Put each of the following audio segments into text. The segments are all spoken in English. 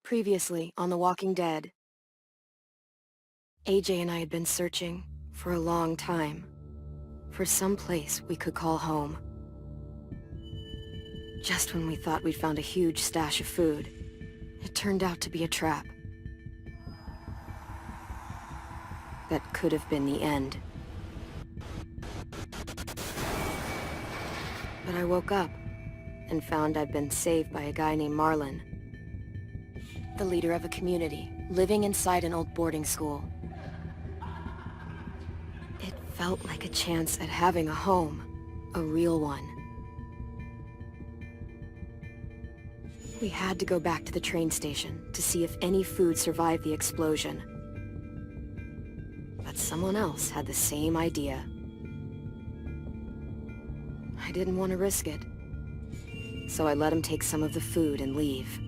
Previously on The Walking Dead, AJ and I had been searching for a long time for some place we could call home. Just when we thought we'd found a huge stash of food, it turned out to be a trap. That could have been the end. But I woke up and found I'd been saved by a guy named Marlon, the leader of a community, living inside an old boarding school. It felt like a chance at having a home, a real one. We had to go back to the train station to see if any food survived the explosion. But someone else had the same idea. I didn't want to risk it, so I let him take some of the food and leave.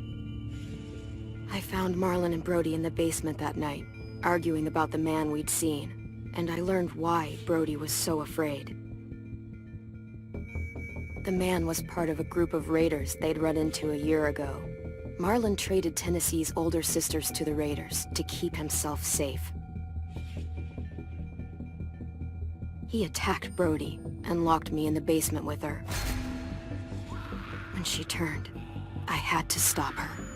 I found Marlon and Brodie in the basement that night, arguing about the man we'd seen, and I learned why Brodie was so afraid. The man was part of a group of raiders they'd run into a year ago. Marlon traded Tennessee's older sisters to the raiders to keep himself safe. He attacked Brodie and locked me in the basement with her. When she turned, I had to stop her.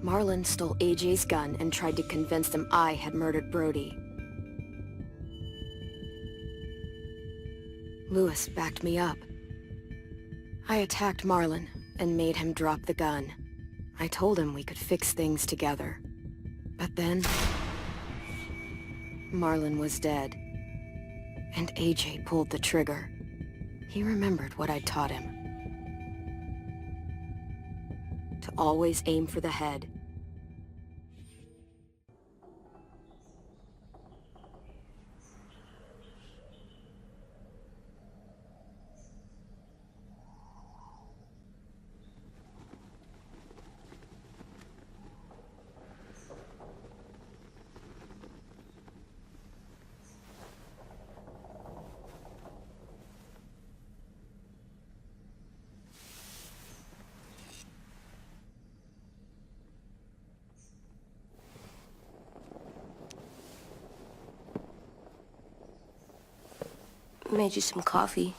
Marlon stole AJ's gun and tried to convince them I had murdered Brodie. Lewis backed me up. I attacked Marlon and made him drop the gun. I told him we could fix things together. But then, Marlon was dead, and AJ pulled the trigger. He remembered what I'd taught him. To always aim for the head. Made you some coffee.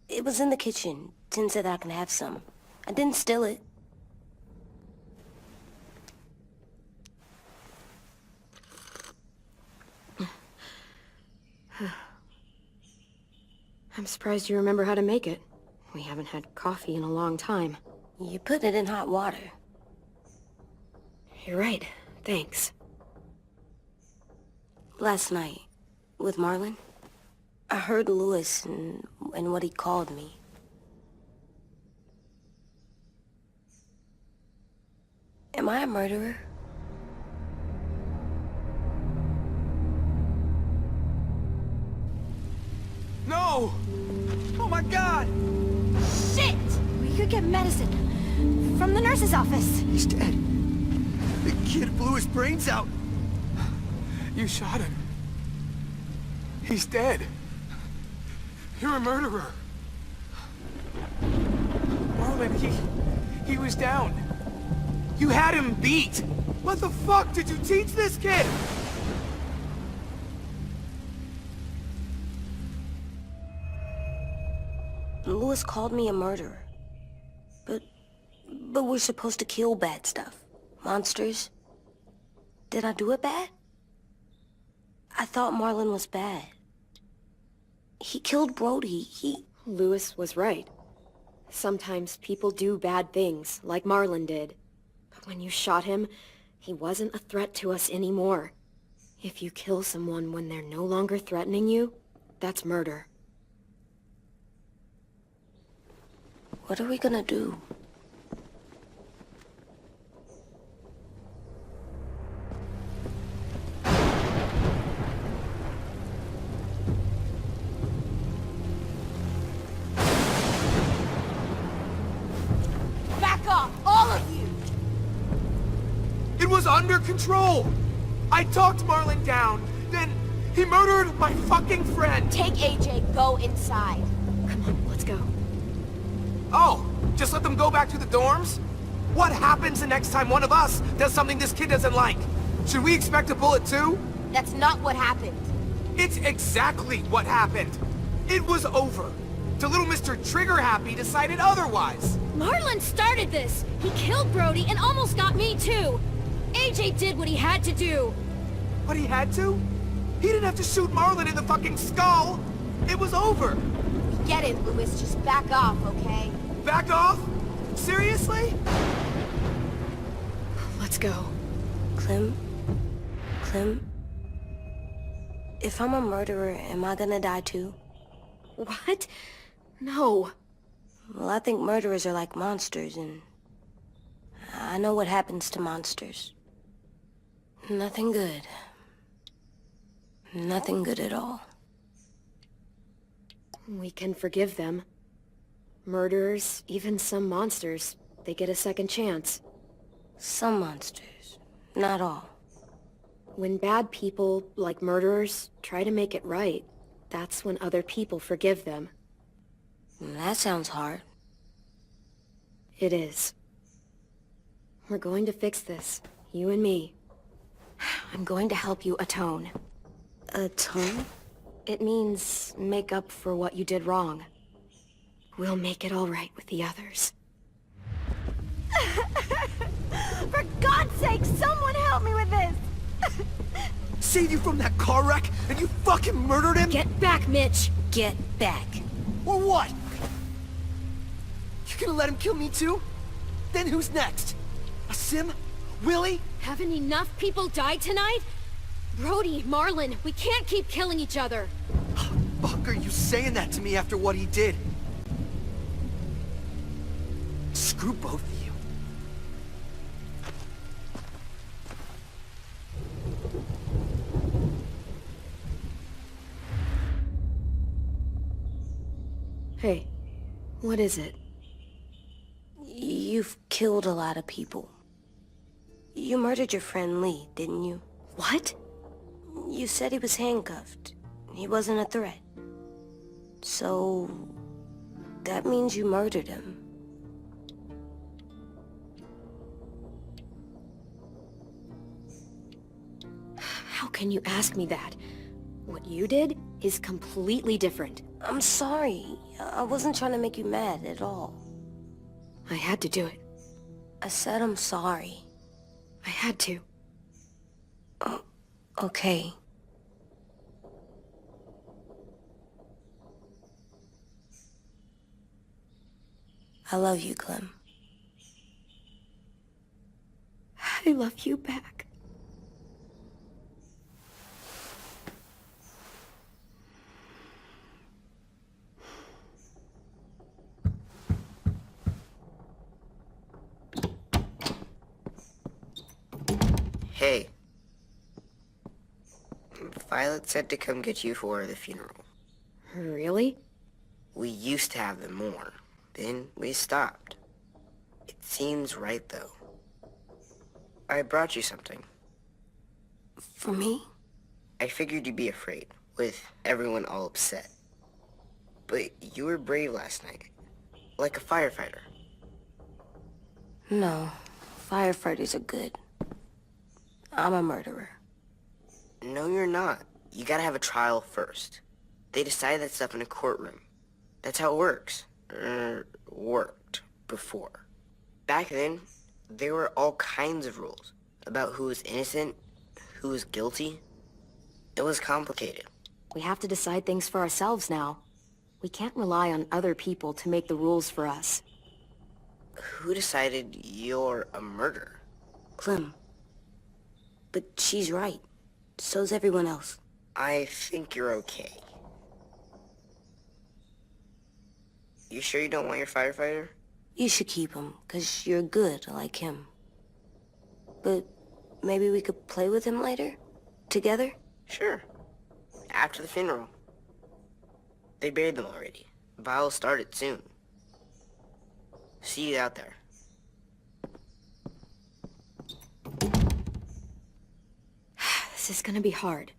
It was in the kitchen. Tin said I can have some. I didn't steal it. I'm surprised you remember how to make it. We haven't had coffee in a long time. You put it in hot water. You're right. Thanks. Last night, with Marlon, I heard Lewis and what he called me. Am I a murderer? No! Oh my God! Shit! We could get medicine from the nurse's office. He's dead. The kid blew his brains out. You shot him. He's dead. You're a murderer. Marlon, he was down. You had him beat. What the fuck did you teach this kid? Lewis called me a murderer. But we're supposed to kill bad stuff. Monsters. Did I do it bad? I thought Marlon was bad. He killed Brodie. Lewis was right. Sometimes people do bad things, like Marlon did. But when you shot him, he wasn't a threat to us anymore. If you kill someone when they're no longer threatening you, that's murder. What are we gonna do? Back off, all of you! It was under control. I talked Marlon down. Then he murdered my fucking friend. Take AJ, go inside. Come on, let's go. Oh, just let them go back to the dorms? What happens the next time one of us does something this kid doesn't like? Should we expect a bullet too? That's not what happened. It's exactly what happened. It was over. Till little Mr. Trigger Happy decided otherwise. Marlon started this! He killed Brodie and almost got me too! AJ did what he had to do! But he had to? He didn't have to shoot Marlon in the fucking skull! It was over! Get it, Louis. Just back off, okay? Back off? Seriously? Let's go. Clem? If I'm a murderer, am I gonna die too? What? No. Well, I think murderers are like monsters, and I know what happens to monsters. Nothing good. Nothing good at all. We can forgive them. Murderers, even some monsters, they get a second chance. Some monsters. Not all. When bad people, like murderers, try to make it right, that's when other people forgive them. That sounds hard. It is. We're going to fix this, you and me. I'm going to help you atone. Atone? It means make up for what you did wrong. We'll make it all right with the others. For God's sake, someone help me with this! Saved you from that car wreck, and you fucking murdered him? Get back, Mitch! Get back. Or what? You gonna let him kill me too? Then who's next? A Sim? Willie? Haven't enough people died tonight? Brodie, Marlon, we can't keep killing each other. Fuck are you saying that to me after what he did? Screw both of you. Hey, what is it? You've killed a lot of people. You murdered your friend Lee, didn't you? What? You said he was handcuffed. He wasn't a threat. So... that means you murdered him. How can you ask me that? What you did is completely different. I'm sorry. I wasn't trying to make you mad at all. I had to do it. I said I'm sorry. I had to. Okay. I love you, Clem. I love you back. Hey. Violet said to come get you for the funeral. Really? We used to have them more. Then we stopped. It seems right, though. I brought you something. For me? I figured you'd be afraid, with everyone all upset. But you were brave last night. Like a firefighter. No. Firefighters are good. I'm a murderer. No, you're not. You gotta have a trial first. They decide that stuff in a courtroom. That's how it works. Worked before. Back then, there were all kinds of rules about who was innocent, who was guilty. It was complicated. We have to decide things for ourselves now. We can't rely on other people to make the rules for us. Who decided you're a murderer? Clem. But she's right. So's everyone else. I think you're okay. You sure you don't want your firefighter? You should keep him, 'cause you're good like him. But maybe we could play with him later? Together? Sure. After the funeral. They buried them already. Vile'll start it soon. See you out there. This is gonna be hard.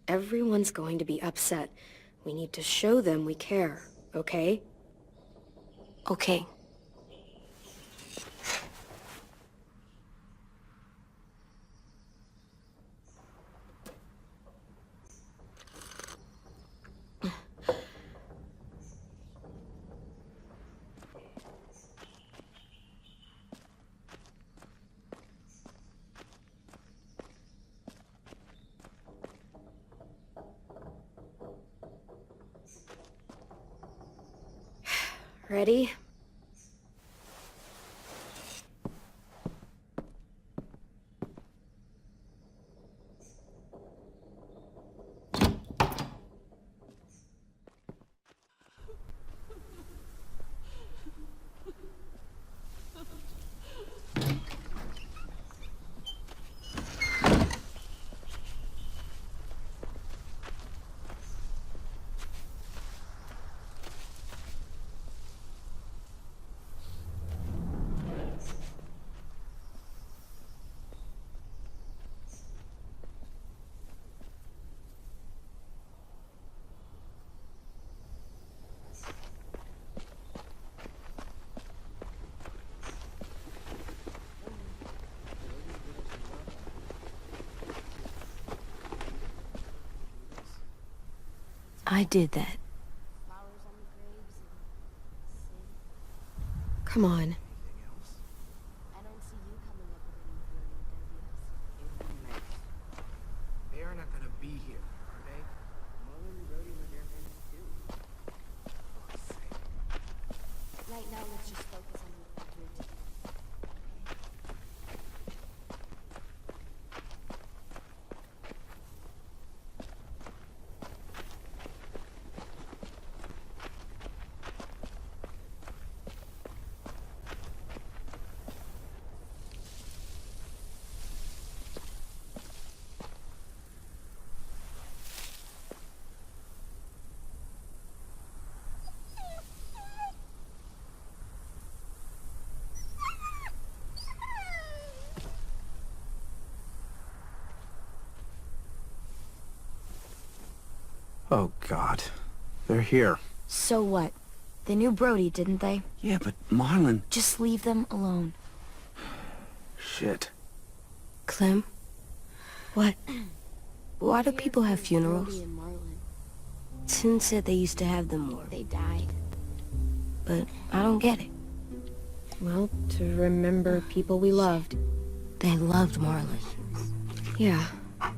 Everyone's going to be upset. We need to show them we care, okay? Okay. Ready? I did that. Come on. They are not gonna be here, are they? Marlon and Brodie were there then too. Fuck's sake. Right now, let's just focus on what we're doing. Oh, God. They're here. So what? They knew Brodie, didn't they? Yeah, but Marlon... Just leave them alone. Shit. Clem? What? Why do people have funerals? Brodie and Marlon, Sin said they used to have them more, they died. but I don't get it. Well, to remember people we loved. They loved Marlon. Yeah,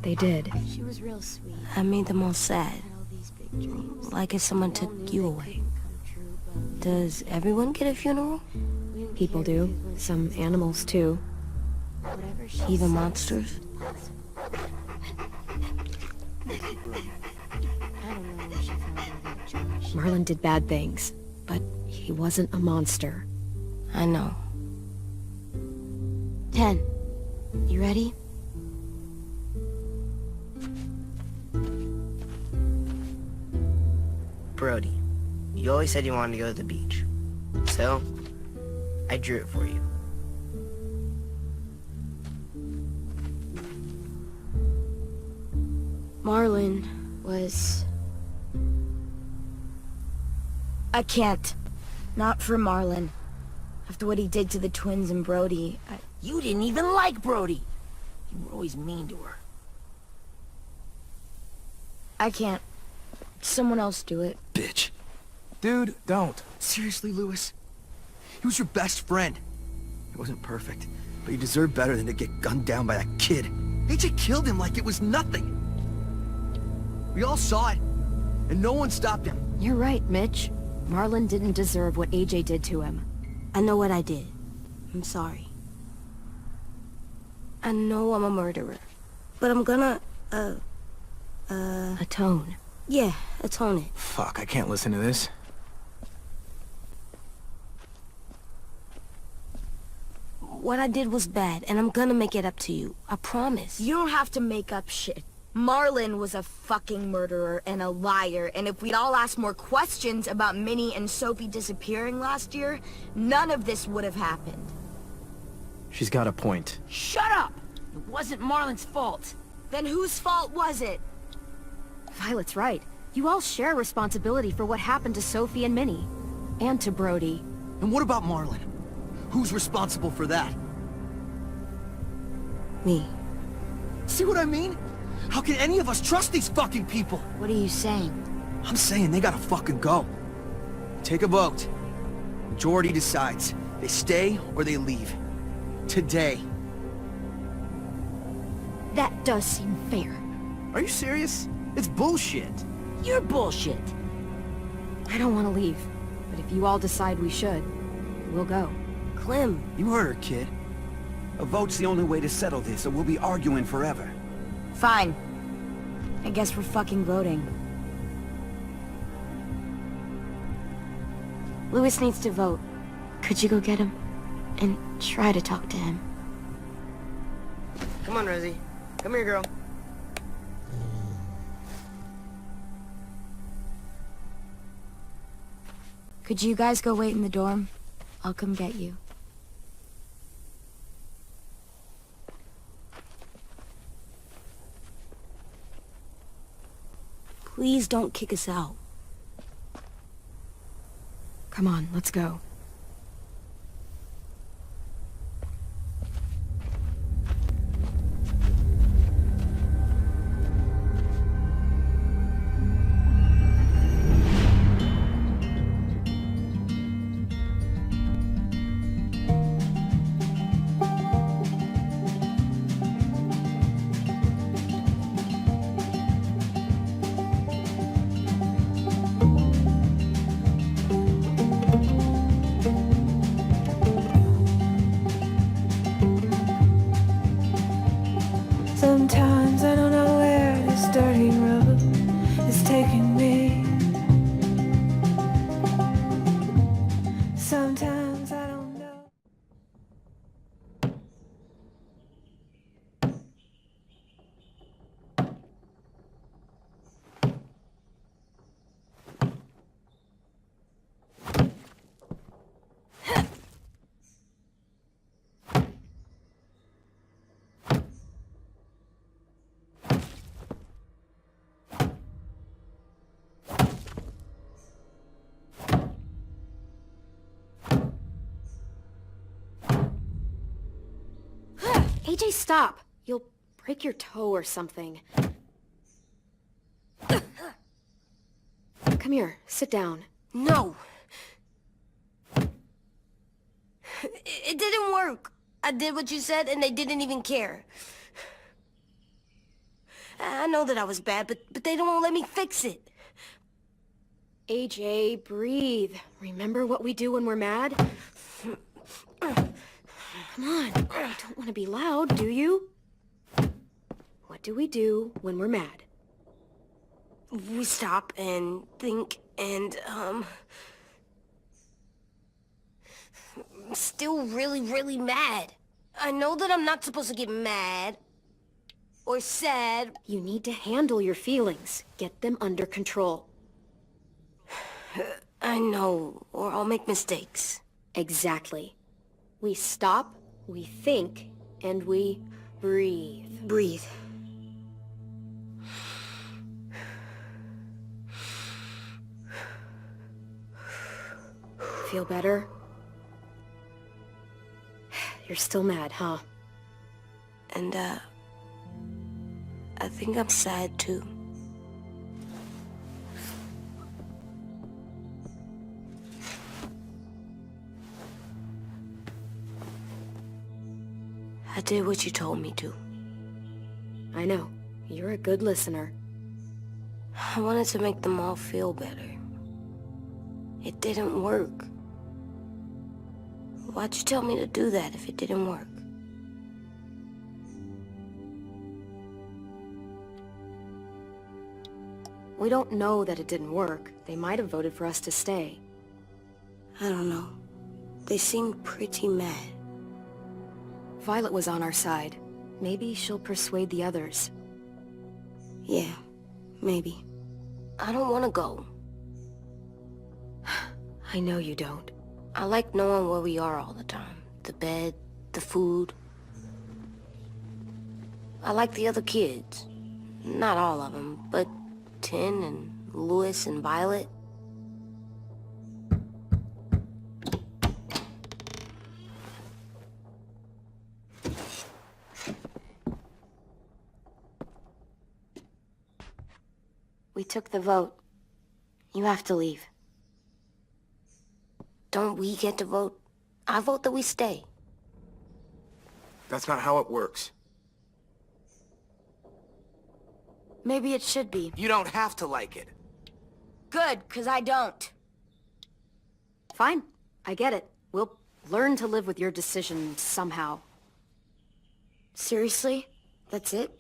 they did. She was real sweet. I made them all sad, Had all these big dreams. like if someone took you away. Come true, but Does everyone get a funeral? we didn't People care if do. it was Some animals, too. whatever she Even said monsters? was possible. I don't know where she found all that Josh. Marlon did bad things, but he wasn't a monster. I know. 10. You ready? Brodie, you always said you wanted to go to the beach. So, I drew it for you. Marlon was... I can't. Not for Marlon. After what he did to the twins and Brodie, You didn't even like Brodie. You were always mean to her. I can't. Someone else do it. Bitch. Dude, don't. Seriously, Lewis? He was your best friend. He wasn't perfect, but he deserved better than to get gunned down by that kid. AJ killed him like it was nothing. We all saw it, and no one stopped him. You're right, Mitch. Marlon didn't deserve what AJ did to him. I know what I did. I'm sorry. I know I'm a murderer. But I'm gonna, Atone. yeah, atone it. Fuck, I can't listen to this. What I did was bad, and I'm gonna make it up to you. I promise. You don't have to make up shit. Marlon was a fucking murderer and a liar, and if we'd all asked more questions about Minnie and Sophie disappearing last year, none of this would have happened. She's got a point. Shut up! It wasn't Marlon's fault. Then whose fault was it? Violet's right. You all share responsibility for what happened to Sophie and Minnie. And to Brodie. And what about Marlon? Who's responsible for that? Me. See what I mean? How can any of us trust these fucking people? What are you saying? I'm saying they gotta fucking go. Take a vote. Majority decides. They stay or they leave. Today. That does seem fair. Are you serious? It's bullshit. You're bullshit. I don't want to leave. But if you all decide we should, we'll go. Clem, You heard her, kid. A vote's the only way to settle this, or we'll be arguing forever. Fine. I guess we're fucking voting. Louis needs to vote. Could you go get him? And try to talk to him. Come on, Rosie. Come here, girl. Could you guys go wait in the dorm? I'll come get you. please don't kick us out. Come on, let's go. Sometimes I don't know where this dirty road is taking me. Sometimes I don't know. AJ, stop! You'll break your toe or something. Come here, sit down. No! It didn't work. I did what you said and they didn't even care. I know that I was bad, but they don't let me fix it. AJ, breathe. Remember what we do when we're mad? Come on, you don't want to be loud, do you? What do we do when we're mad? We stop and think and, I'm still really, really mad. I know that I'm not supposed to get mad or sad. You need to handle your feelings. Get them under control. I know, or I'll make mistakes. Exactly. We stop, we think, and we breathe. Breathe. Feel better? You're still mad, huh? And, I think I'm sad, too. I did what you told me to. I know. You're a good listener. I wanted to make them all feel better. It didn't work. Why'd you tell me to do that if it didn't work? We don't know that it didn't work. They might have voted for us to stay. I don't know. They seemed pretty mad. Violet was on our side. Maybe she'll persuade the others. Yeah, maybe. I don't want to go. I know you don't. I like knowing where we are all the time. The bed, the food. I like the other kids. Not all of them, but Tin and Louis and Violet. We took the vote. You have to leave. Don't we get to vote? I vote that we stay. That's not how it works. Maybe it should be. You don't have to like it. Good, 'cause I don't. Fine. I get it. We'll learn to live with your decision somehow. Seriously? That's it?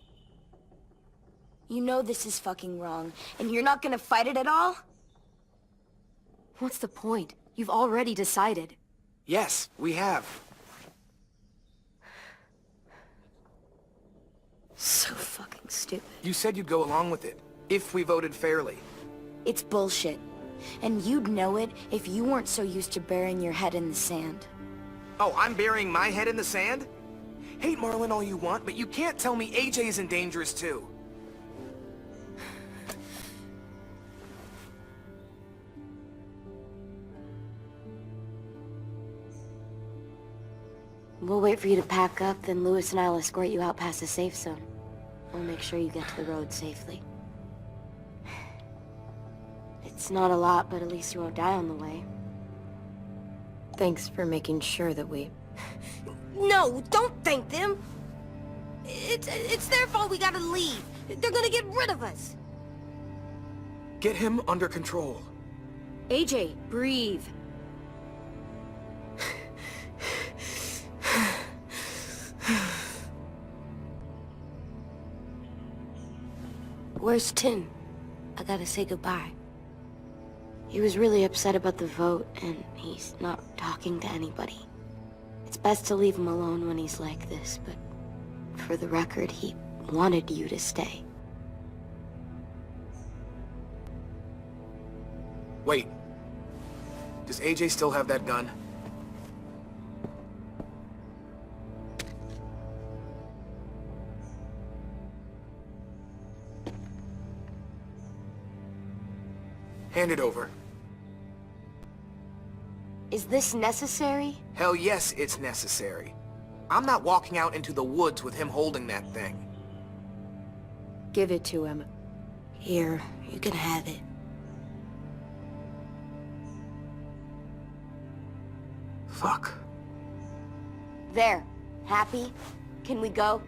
You know this is fucking wrong, and you're not gonna fight it at all? What's the point? You've already decided. Yes, we have. So fucking stupid. You said you'd go along with it, if we voted fairly. It's bullshit. And you'd know it if you weren't so used to burying your head in the sand. Oh, I'm burying my head in the sand? Hate Marlon all you want, but you can't tell me AJ isn't dangerous too. We'll wait for you to pack up, then Lewis and I'll escort you out past the safe zone. We'll make sure you get to the road safely. It's not a lot, but at least you won't die on the way. Thanks for making sure that we... No, don't thank them! It's their fault we gotta leave. They're gonna get rid of us. Get him under control. AJ, breathe. Where's Tin? I gotta say goodbye. He was really upset about the vote, and he's not talking to anybody. It's best to leave him alone when he's like this, but for the record, he wanted you to stay. Wait. Does AJ still have that gun? Hand it over. Is this necessary? Hell yes, it's necessary. I'm not walking out into the woods with him holding that thing. Give it to him. Here, you can have it. Fuck. There. Happy? Can we go?